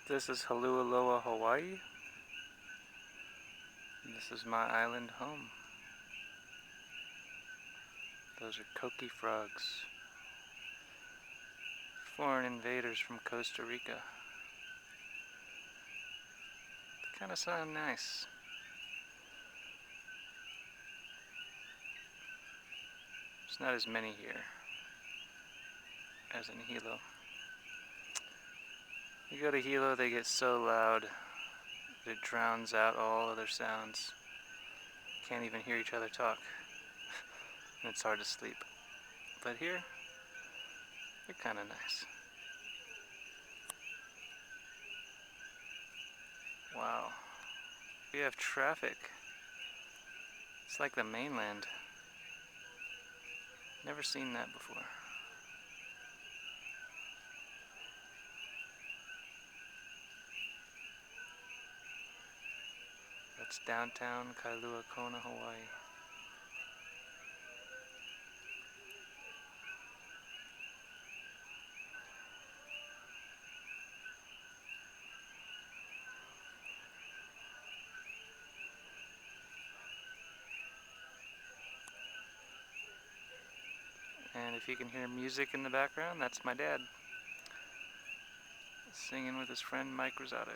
This is Holualoa, Hawaii. This is my island home. Those are Koki frogs. Foreign invaders from Costa Rica. They kind of sound nice. There's not as many here as in Hilo. You go to Hilo, they get so loud that it drowns out all other sounds. Can't even hear each other talk. And it's hard to sleep. But here, they're kind of nice. Wow. We have traffic. It's like the mainland. Never seen that before. That's downtown Kailua, Kona, Hawaii. And if you can hear music in the background, that's my dad singing with his friend Mike Rosato.